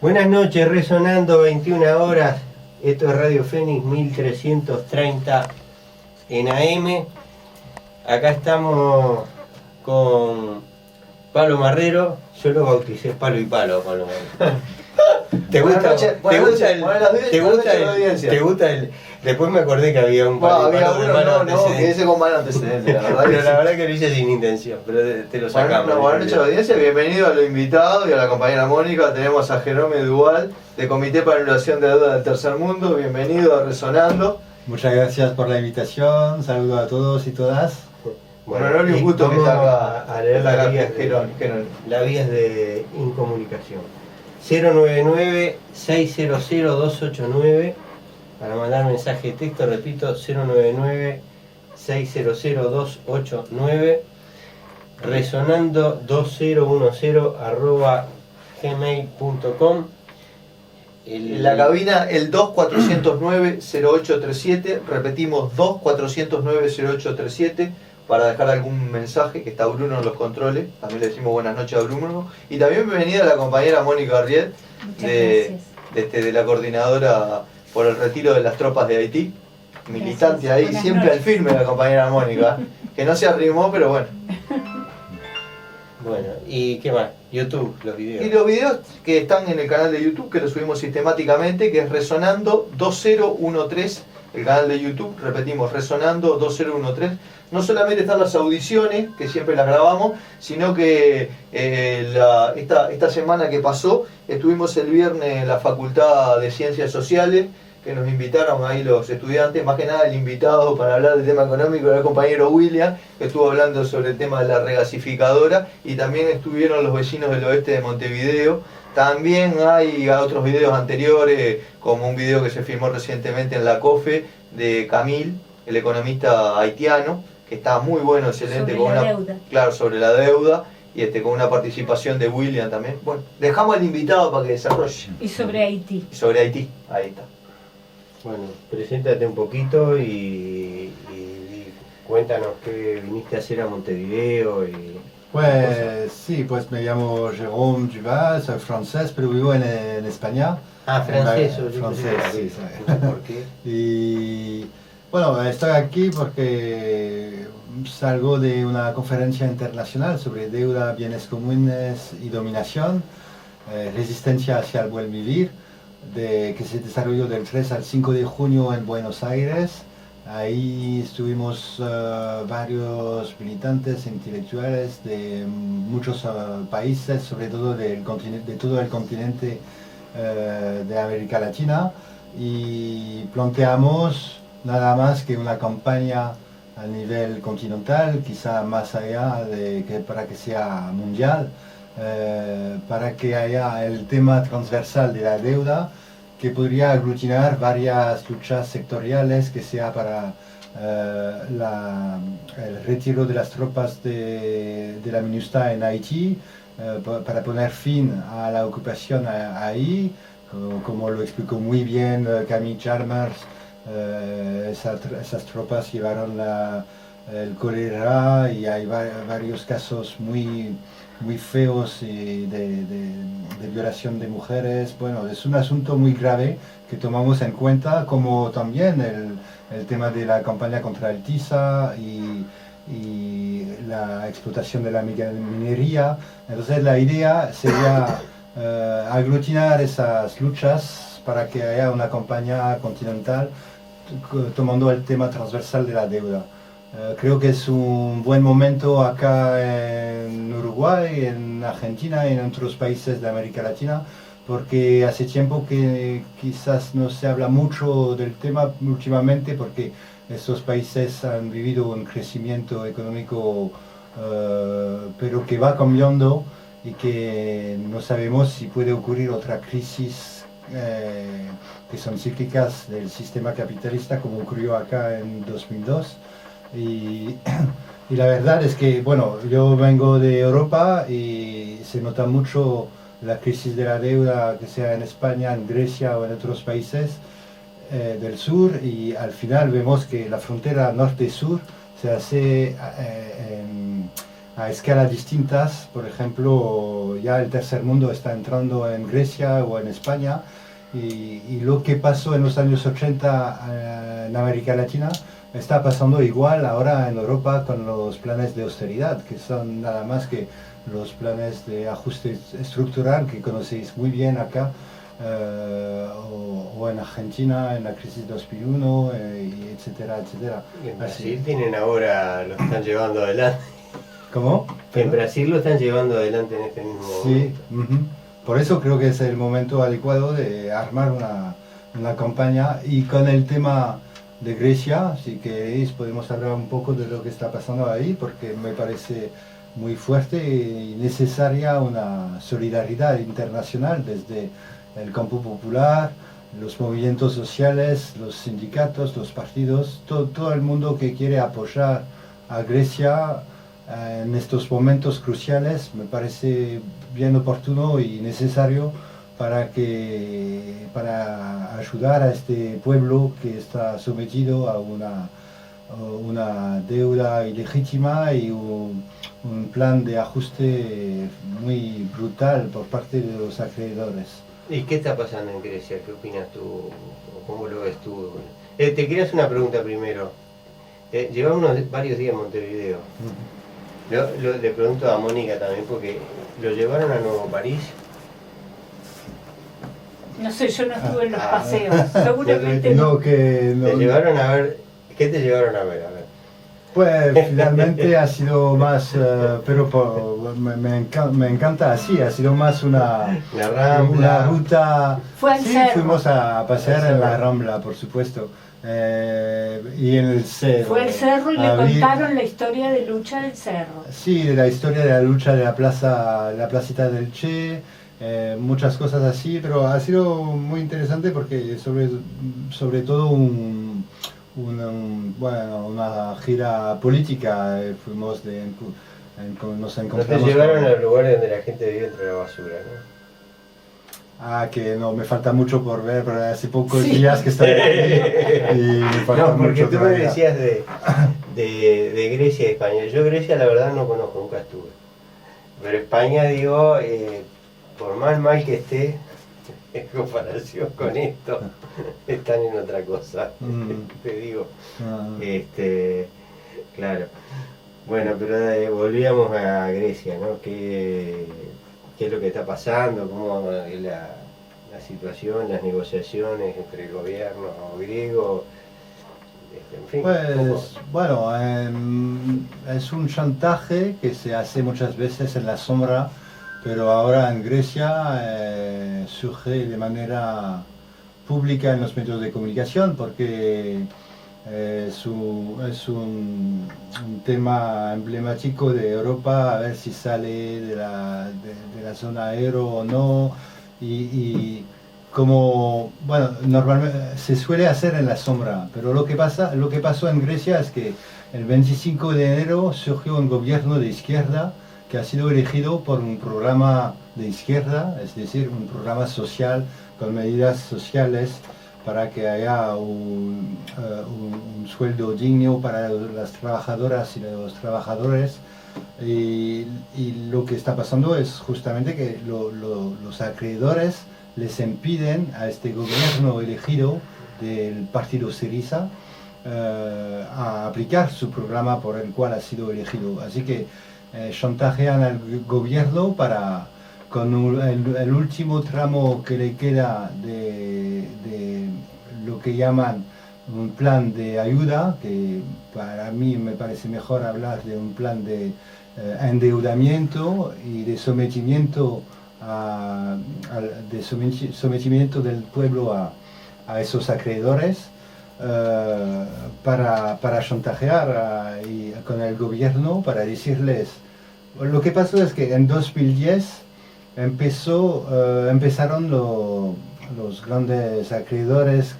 Buenas noches, resonando 21 horas. Esto es Radio Fénix 1330 en AM. Acá estamos con Pablo Marrero. Yo lo bauticé Palo y Palo, Pablo Marrero. ¿Te gusta el? Después me acordé que había un Palo y Palo. Que ese con mal antecedente, la verdad. Pero la verdad que lo hice sin intención, pero te lo sacamos. Buenas noches a la audiencia, bienvenido a los invitados y a la compañera Mónica. Tenemos a Jerome Duval, de Comité para la Anulación de Deuda del Tercer Mundo. Bienvenido a Resonando. Muchas gracias por la invitación, saludos a todos y todas. Bueno, un gusto que está acá a leer las vías de incomunicación. 099-600-289 para mandar mensaje de texto, repito, 099-600-289, resonando2010@gmail.com. La cabina, el 2409-0837, repetimos 2409-0837, para dejar algún mensaje, que está Bruno en los controles. También le decimos buenas noches a Bruno. Y también bienvenida a la compañera Mónica Arriet, de la coordinadora por el retiro de las tropas de Haití. Militante ahí, buenas siempre noches. Al firme la compañera Mónica, que no se arrimó, pero bueno. Bueno, ¿y qué más? YouTube, los videos. Y los videos que están en el canal de YouTube, que los subimos sistemáticamente, que es Resonando 2013, el canal de YouTube, repetimos, Resonando 2013. No solamente están las audiciones, que siempre las grabamos, sino que esta semana que pasó, estuvimos el viernes en la Facultad de Ciencias Sociales, que nos invitaron ahí los estudiantes, más que nada el invitado para hablar del tema económico era el compañero William, que estuvo hablando sobre el tema de la regasificadora, y también estuvieron los vecinos del oeste de Montevideo. También hay otros videos anteriores, como un video que se filmó recientemente en la COFE de Camil, el economista haitiano, que está muy bueno, excelente, sobre la deuda. Claro, sobre la deuda, y con una participación de William también. Bueno, dejamos al invitado para que desarrolle. Y sobre Haití. Y sobre Haití, ahí está. Bueno, preséntate un poquito y cuéntanos qué viniste a hacer a Montevideo. Pues sí, pues me llamo Jérôme Duval, soy francés, pero vivo en España. Ah, francés. Francés, sí. ¿Por qué? Y bueno, estoy aquí porque salgo de una conferencia internacional sobre deuda, bienes comunes y dominación, resistencia hacia el buen vivir, que se desarrolló del 3 al 5 de junio en Buenos Aires. Ahí estuvimos varios militantes intelectuales de muchos países, sobre todo de todo el continente de América Latina, y planteamos nada más que una campaña a nivel continental, quizá más allá para que sea mundial, para que haya el tema transversal de la deuda, que podría aglutinar varias luchas sectoriales, que sea para el retiro de las tropas de la MINUSTAH en Haití, para poner fin a la ocupación ahí, como lo explicó muy bien Camille Chalmers. Esas tropas llevaron el cólera, y hay varios casos muy feos de violación de mujeres. Bueno, es un asunto muy grave que tomamos en cuenta, como también el tema de la campaña contra el TISA y la explotación de la minería. Entonces la idea sería aglutinar esas luchas para que haya una campaña continental tomando el tema transversal de la deuda. Creo que es un buen momento acá en Uruguay, en Argentina y en otros países de América Latina, porque hace tiempo que quizás no se habla mucho del tema últimamente, porque estos países han vivido un crecimiento económico, pero que va cambiando, y que no sabemos si puede ocurrir otra crisis que son cíclicas del sistema capitalista, como ocurrió acá en 2002. Y la verdad es que, bueno, yo vengo de Europa y se nota mucho la crisis de la deuda, que sea en España, en Grecia o en otros países del sur, y al final vemos que la frontera norte-sur se hace a escalas distintas. Por ejemplo, ya el tercer mundo está entrando en Grecia o en España, y lo que pasó en los años 80 en América Latina está pasando igual ahora en Europa con los planes de austeridad, que son nada más que los planes de ajuste estructural que conocéis muy bien acá, o en Argentina en la crisis 2001, y etcétera, etcétera. Y en Brasil tienen ahora, lo están llevando adelante. ¿Cómo? En Brasil lo están llevando adelante en este mismo Sí, momento. Por eso creo que es el momento adecuado de armar una campaña. Y con el tema de Grecia, si queréis podemos hablar un poco de lo que está pasando ahí, porque me parece muy fuerte y necesaria una solidaridad internacional desde el campo popular, los movimientos sociales, los sindicatos, los partidos, todo el mundo que quiere apoyar a Grecia en estos momentos cruciales. Me parece bien oportuno y necesario para ayudar a este pueblo que está sometido a una deuda ilegítima y un plan de ajuste muy brutal por parte de los acreedores. ¿Y qué está pasando en Grecia? ¿Qué opinas tú? ¿Cómo lo ves tú? Te quería hacer una pregunta primero. Llevamos varios días en Montevideo. Le pregunto a Mónica también, porque lo llevaron a Nuevo París. No sé, yo no estuve en los paseos. Seguramente No, que no. Te llevaron a ver. ¿Qué te llevaron a ver? A ver. Pues finalmente ha sido más, pero me encanta así, ha sido más una ruta. Fue al Sí, cerro. fuimos a pasear en la Rambla, por supuesto, y en el cerro. Fue al cerro y le Había- contaron la historia de lucha del cerro. Sí, de la historia de la lucha de la placita del Che, muchas cosas así, pero ha sido muy interesante porque sobre todo una gira política. Fuimos nos No te encontramos llevaron con- al lugar donde la gente vive entre la basura, ¿no? que no, me falta mucho por ver, pero hace pocos Sí. días que estoy aquí y me falta No, porque mucho tú me todavía. decías de Grecia y España. Yo Grecia la verdad no conozco, nunca estuve. Pero España, digo, por más mal que esté, en comparación con esto, están en otra cosa. Te digo. Ah. Claro. Bueno, pero volvíamos a Grecia, ¿no? ¿Qué es lo que está pasando? ¿Cómo es la situación, las negociaciones entre el gobierno griego? En fin, Pues bueno, es un chantaje que se hace muchas veces en la sombra, pero ahora en Grecia surge de manera pública en los medios de comunicación, porque es un tema emblemático de Europa, a ver si sale de la zona euro o no, y como, bueno, normalmente se suele hacer en la sombra, pero lo que pasó en Grecia es que el 25 de enero surgió un gobierno de izquierda que ha sido elegido por un programa de izquierda, es decir, un programa social con medidas sociales para que haya un sueldo digno para las trabajadoras y los trabajadores. Y lo que está pasando es justamente que los acreedores les impiden a este gobierno elegido del partido Syriza a aplicar su programa por el cual ha sido elegido. Así que chantajean al gobierno para, con el último tramo que le queda de lo que llaman un plan de ayuda, que para mí me parece mejor hablar de un plan de endeudamiento y de sometimiento sometimiento del pueblo a esos acreedores, para chantajear con el gobierno, para decirles. Lo que pasó es que en 2010 empezaron los grandes acreedores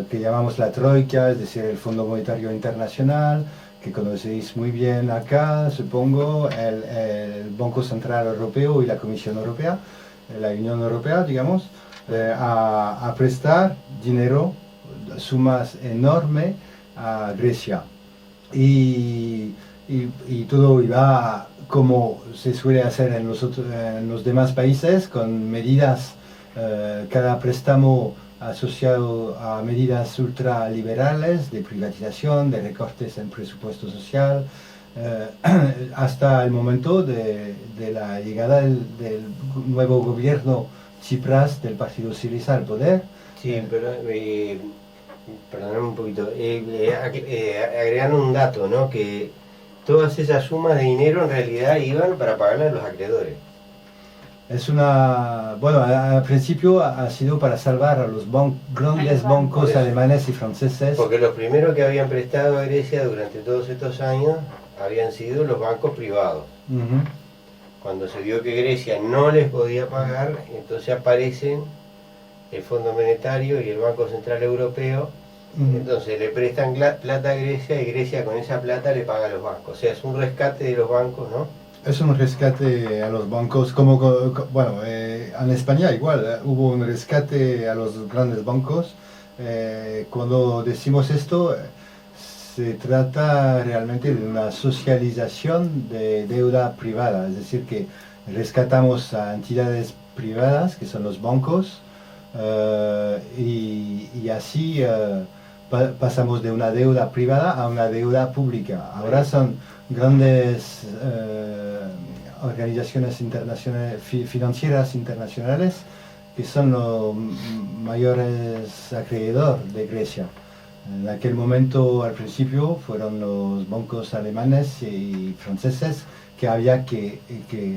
que llamamos la Troika, es decir, el Fondo Monetario Internacional, que conocéis muy bien acá, supongo, el Banco Central Europeo y la Comisión Europea, la Unión Europea, digamos, a prestar dinero, sumas enormes a Grecia. Y y todo iba como se suele hacer en los demás países, con medidas, cada préstamo asociado a medidas ultraliberales de privatización, de recortes en presupuesto social, hasta el momento de la llegada del nuevo gobierno Tsipras del partido Syriza al poder. Sí, pero perdóname un poquito, agregando un dato, ¿no? Que todas esas sumas de dinero en realidad iban para pagarle a los acreedores. Bueno, al principio ha sido para salvar a los grandes bancos alemanes y franceses. Porque los primeros que habían prestado a Grecia durante todos estos años habían sido los bancos privados. Cuando se vio que Grecia no les podía pagar, entonces aparecen el Fondo Monetario y el Banco Central Europeo. Entonces le prestan plata a Grecia y Grecia con esa plata le paga a los bancos. O sea, es un rescate de los bancos, ¿no? Es un rescate a los bancos, bueno, en España igual, hubo un rescate a los grandes bancos. Cuando decimos esto, se trata realmente de una socialización de deuda privada, es decir, que rescatamos a entidades privadas, que son los bancos, y así pasamos de una deuda privada a una deuda pública. Ahora son grandes organizaciones internacionales, financieras internacionales, que son los mayores acreedores de Grecia. En aquel momento, al principio, fueron los bancos alemanes y franceses que había que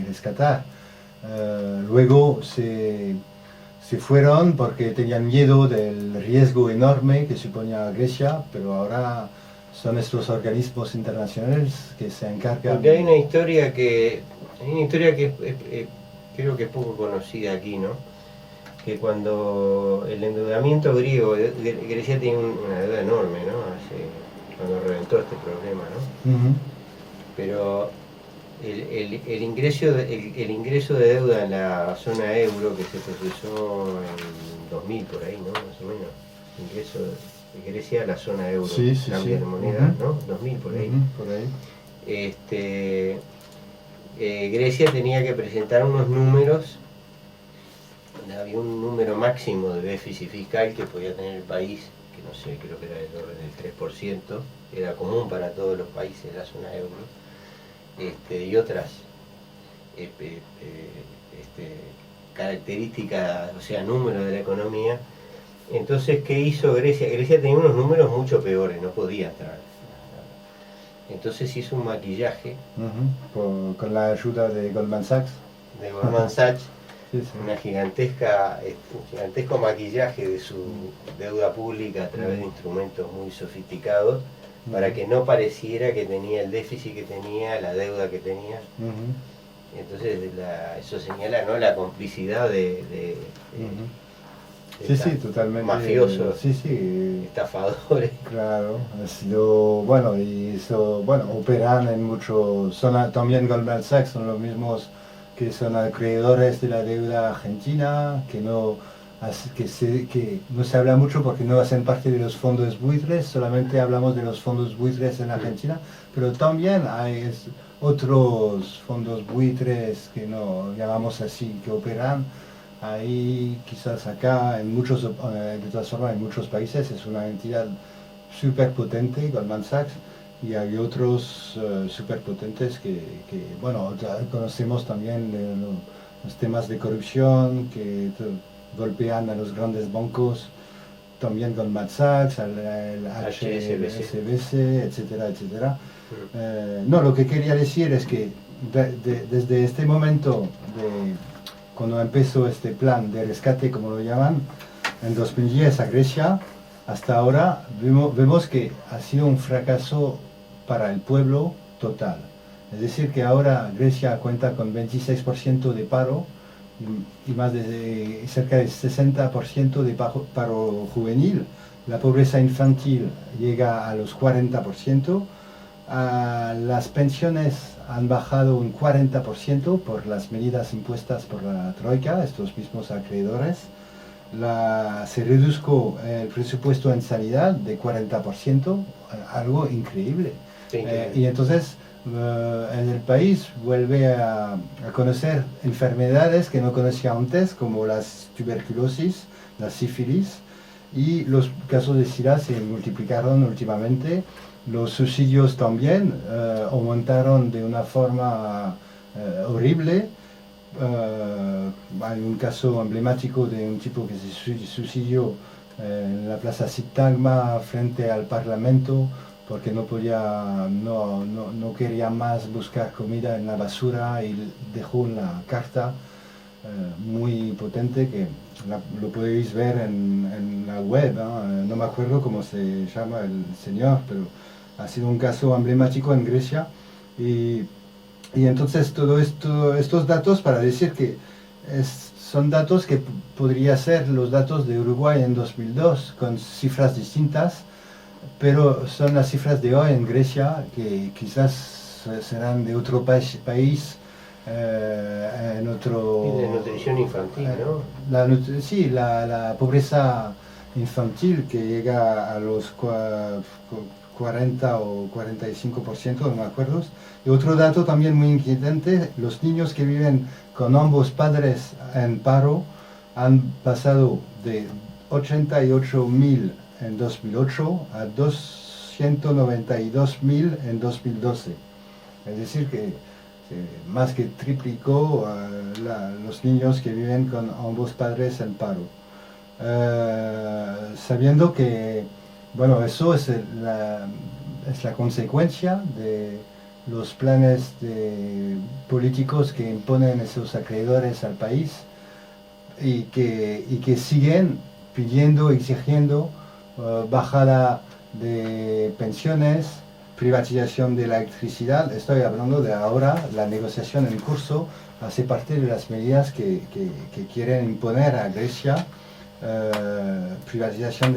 rescatar. Luego se fueron porque tenían miedo del riesgo enorme que suponía Grecia, pero ahora son estos organismos internacionales que se encargan. Porque hay una historia que creo que es poco conocida aquí, ¿no? Que cuando el endeudamiento griego, Grecia tiene una deuda enorme, ¿no? Cuando reventó este problema, ¿no? Pero el ingreso de deuda en la zona euro, que se procesó en 2000 por ahí, ¿no? Más o menos. Ingreso de Grecia a la zona euro, cambio de moneda, ¿no? 2000 por ahí. Por ahí. Grecia tenía que presentar unos números, había un número máximo de déficit fiscal que podía tener el país, que no sé, creo que era del orden del 3%, era común para todos los países de la zona euro, y otras características, o sea, números de la economía. Entonces, ¿qué hizo Grecia? Grecia tenía unos números mucho peores, no podía entrar. Entonces hizo un maquillaje. Con la ayuda de Goldman Sachs. De Goldman Sachs, sí. un gigantesco maquillaje de su deuda pública a través de instrumentos muy sofisticados, para que no pareciera que tenía el déficit que tenía, la deuda que tenía. Entonces eso señala, ¿no?, la complicidad de totalmente. Mafiosos, sí. estafadores. Claro, ha sido, bueno, operan en muchos, también Goldman Sachs son los mismos que son acreedores de la deuda argentina, que no se habla mucho porque no hacen parte de los fondos buitres, solamente hablamos de los fondos buitres en Argentina, pero también hay otros fondos buitres que no llamamos así, que operan. Ahí quizás acá, de todas formas en muchos países es una entidad súper potente, Goldman Sachs, y hay otros súper potentes que conocemos también los temas de corrupción que golpean a los grandes bancos, también Goldman Sachs, el HSBC, etcétera. Lo que quería decir es que desde este momento cuando empezó este plan de rescate, como lo llaman, en 2010 a Grecia, hasta ahora vemos que ha sido un fracaso para el pueblo total. Es decir, que ahora Grecia cuenta con 26% de paro y más de cerca del 60% de paro juvenil. La pobreza infantil llega a los 40%. Las pensiones han bajado un 40% por las medidas impuestas por la Troika, estos mismos acreedores. Se redujo el presupuesto en sanidad de 40%, algo increíble. Y entonces en el país vuelve a conocer enfermedades que no conocía antes, como la tuberculosis, la sífilis, y los casos de SIDA se multiplicaron últimamente. Los suicidios también aumentaron de una forma horrible. Hay un caso emblemático de un tipo que se suicidó en la Plaza Sintagma frente al Parlamento porque no quería más buscar comida en la basura y dejó una carta muy potente que lo podéis ver en la web, no me acuerdo cómo se llama el señor, pero ha sido un caso emblemático en Grecia y entonces todo estos datos para decir que son datos que podría ser los datos de Uruguay en 2002 con cifras distintas, pero son las cifras de hoy en Grecia que quizás serán de otro país en otro... Y de nutrición infantil, ¿no? Sí, la pobreza infantil que llega a los 40 o 45%, no me acuerdo. Y otro dato también muy inquietante, los niños que viven con ambos padres en paro han pasado de 88.000 en 2008 a 292.000 en 2012. Es decir, que más que triplicó los niños que viven con ambos padres en paro. Sabiendo que, bueno, eso es la consecuencia de los planes políticos que imponen esos acreedores al país y que siguen pidiendo, exigiendo bajada de pensiones, privatización de la electricidad. Estoy hablando de ahora, la negociación en curso hace parte de las medidas que quieren imponer a Grecia, privatización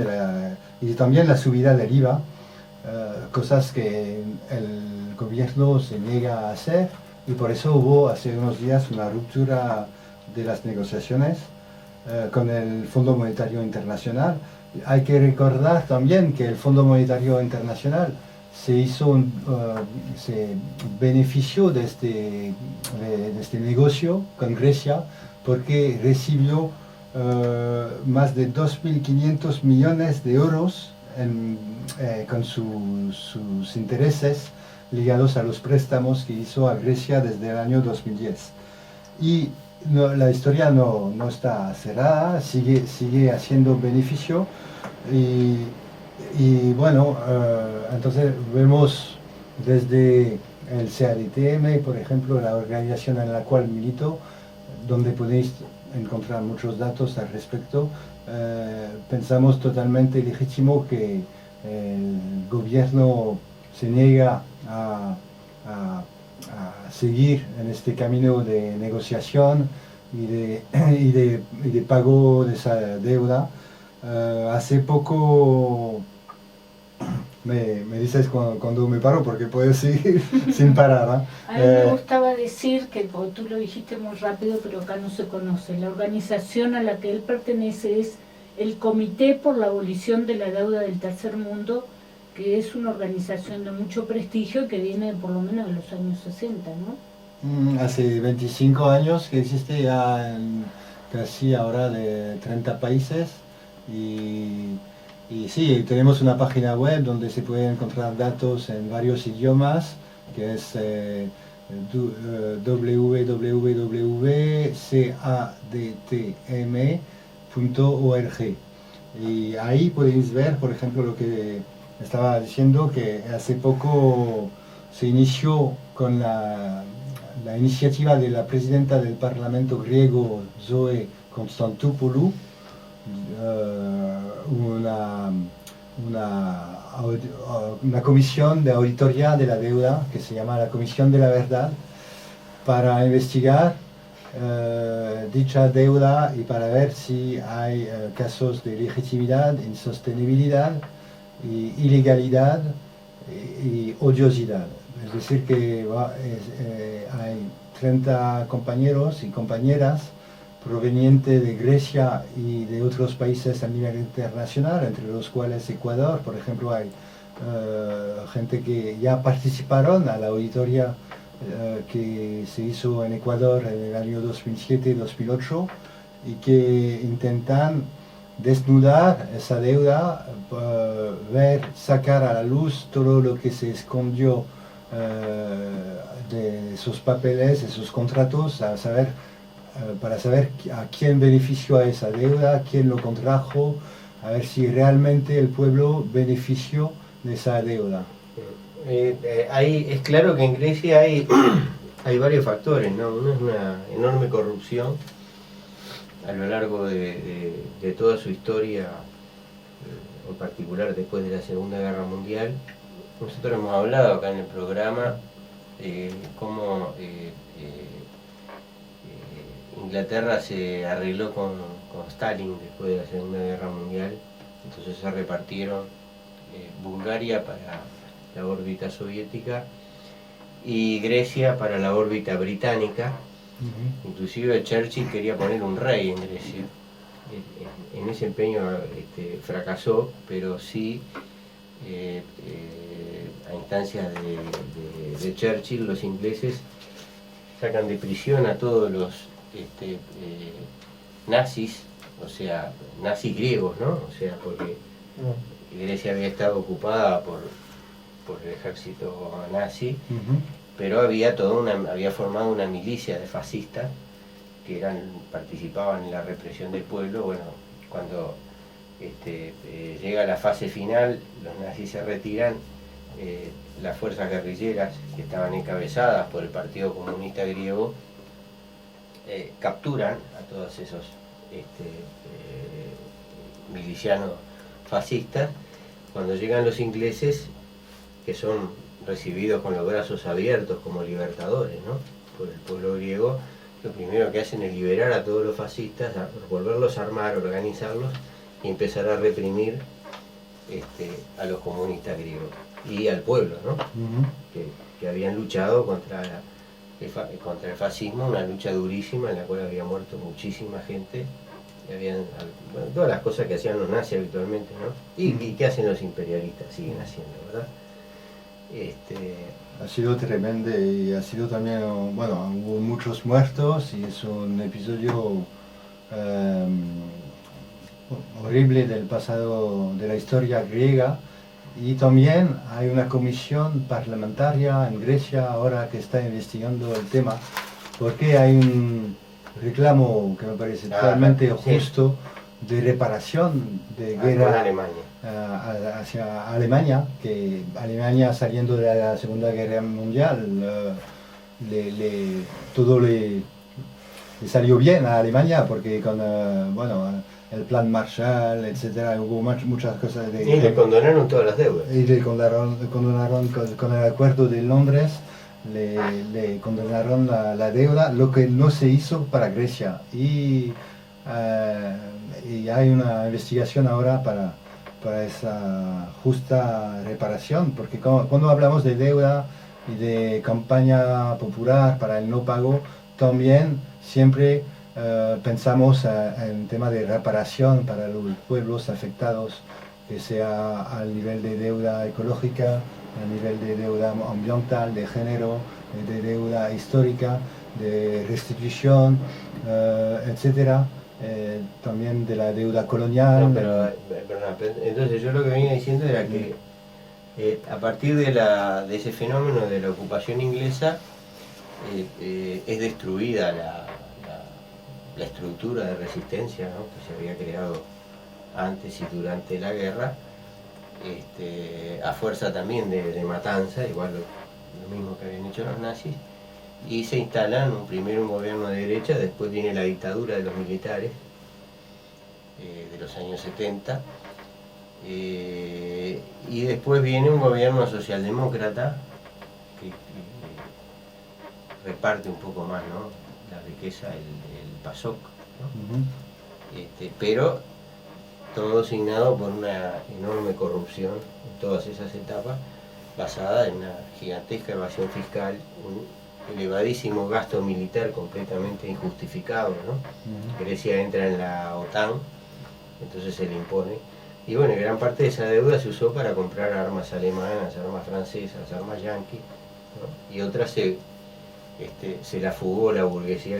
y también la subida del IVA, cosas que el gobierno se niega a hacer y por eso hubo hace unos días una ruptura de las negociaciones con el Fondo Monetario Internacional. Hay que recordar también que el Fondo Monetario Internacional se benefició de este negocio con Grecia porque recibió más de 2.500 millones de euros con sus intereses ligados a los préstamos que hizo a Grecia desde el año 2010. Y la historia no está cerrada, sigue haciendo beneficio y bueno, entonces vemos desde el CADTM, por ejemplo, la organización en la cual milito, donde podéis encontrar muchos datos al respecto, pensamos totalmente legítimo que el gobierno se niega a seguir en este camino de negociación y de pago de esa deuda. Hace poco, me dices cuando me paro porque puedo seguir sin parar. A mí me gustaba decir que, tú lo dijiste muy rápido, pero acá no se conoce. La organización a la que él pertenece es el Comité por la Abolición de la Deuda del Tercer Mundo, que es una organización de mucho prestigio que viene por lo menos de los años 60, ¿no? Hace 25 años que existe ya en casi ahora de 30 países y sí, tenemos una página web donde se pueden encontrar datos en varios idiomas, que es www.cadtm.org. Y ahí podéis ver, por ejemplo, lo que estaba diciendo, que hace poco se inició con la iniciativa de la presidenta del Parlamento griego, Zoe Konstantopoulou, una comisión de auditoría de la deuda que se llama la Comisión de la Verdad para investigar dicha deuda y para ver si hay casos de legitimidad, insostenibilidad, ilegalidad y odiosidad. Es decir que hay 30 compañeros y compañeras provenientes de Grecia y de otros países a nivel internacional, entre los cuales Ecuador, por ejemplo, hay gente que ya participaron a la auditoría que se hizo en Ecuador en el año 2007-2008 y que intentan desnudar esa deuda, sacar a la luz todo lo que se escondió de esos papeles, esos contratos, para saber a quién benefició a esa deuda, quién lo contrajo, a ver si realmente el pueblo benefició de esa deuda. Ahí es claro que en Grecia hay varios factores, ¿no? Uno es una enorme corrupción a lo largo de toda su historia, en particular después de la Segunda Guerra Mundial. Nosotros hemos hablado acá en el programa cómo Inglaterra se arregló con Stalin después de la Segunda Guerra Mundial, entonces se repartieron Bulgaria para la órbita soviética y Grecia para la órbita británica. Inclusive Churchill quería poner un rey en Grecia. En ese empeño fracasó, pero sí a instancias de Churchill los ingleses sacan de prisión a todos los nazis, o sea, nazis griegos, ¿no? O sea, porque Grecia había estado ocupada por el ejército nazi, pero había formado una milicia de fascistas que participaban en la represión del pueblo. Bueno, cuando llega la fase final, los nazis se retiran, las fuerzas guerrilleras que estaban encabezadas por el Partido Comunista Griego capturan a todos esos milicianos fascistas. Cuando llegan los ingleses, que son recibidos con los brazos abiertos como libertadores, ¿no?, por el pueblo griego, lo primero que hacen es liberar a todos los fascistas, volverlos a armar, organizarlos y empezar a reprimir a los comunistas griegos y al pueblo, ¿no? Que habían luchado contra el fascismo, una lucha durísima en la cual había muerto muchísima gente. Todas las cosas que hacían los nazis habitualmente, ¿no? Y que hacen los imperialistas, siguen haciendo, ¿verdad? Ha sido tremendo y ha sido también, bueno, hubo muchos muertos y es un episodio horrible del pasado, de la historia griega. Y también hay una comisión parlamentaria en Grecia ahora que está investigando el tema, porque hay un reclamo que me parece totalmente justo de reparación de guerra hacia Alemania, que Alemania saliendo de la Segunda Guerra Mundial, todo le salió bien a Alemania, porque con el plan Marshall, etcétera, hubo muchas cosas y le condonaron todas las deudas. Y le condonaron con el acuerdo de Londres, le condonaron la deuda, lo que no se hizo para Grecia. Y hay una investigación ahora para esa justa reparación, porque cuando hablamos de deuda y de campaña popular para el no pago, también siempre pensamos en tema de reparación para los pueblos afectados, que sea al nivel de deuda ecológica, al nivel de deuda ambiental, de género, de deuda histórica, de restitución, etcétera. También de la deuda colonial. No, pero entonces yo lo que venía diciendo era que a partir de ese fenómeno de la ocupación inglesa es destruida la estructura de resistencia, ¿no?, que se había creado antes y durante la guerra, a fuerza también de matanza, igual lo mismo que habían hecho los nazis, y se instalan primero un gobierno de derecha, después viene la dictadura de los militares de los años 70, y después viene un gobierno socialdemócrata que reparte un poco más, ¿no?, la riqueza, el PASOK, ¿no? Pero todo signado por una enorme corrupción en todas esas etapas, basada en una gigantesca evasión fiscal, un elevadísimo gasto militar completamente injustificado, ¿no? Grecia entra en la OTAN, entonces se le impone Y bueno, gran parte de esa deuda se usó para comprar armas alemanas, armas francesas, armas yanquis, ¿no? Y otras se la fugó la burguesía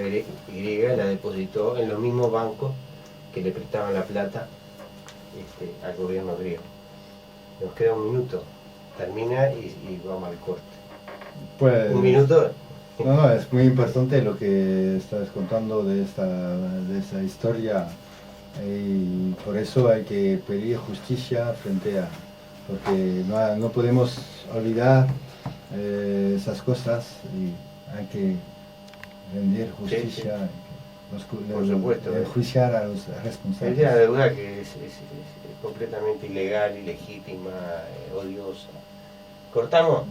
griega, la depositó en los mismos bancos que le prestaban la plata al gobierno griego. Nos queda un minuto, termina y vamos al corte. Pues, Un minuto. no, es muy importante lo que estás contando de esta historia, y por eso hay que pedir justicia porque no podemos olvidar esas cosas, y hay que rendir justicia, Por supuesto, enjuiciar a los Es una responsables. deuda que es completamente ilegal, ilegítima, odiosa. ¿Cortamos?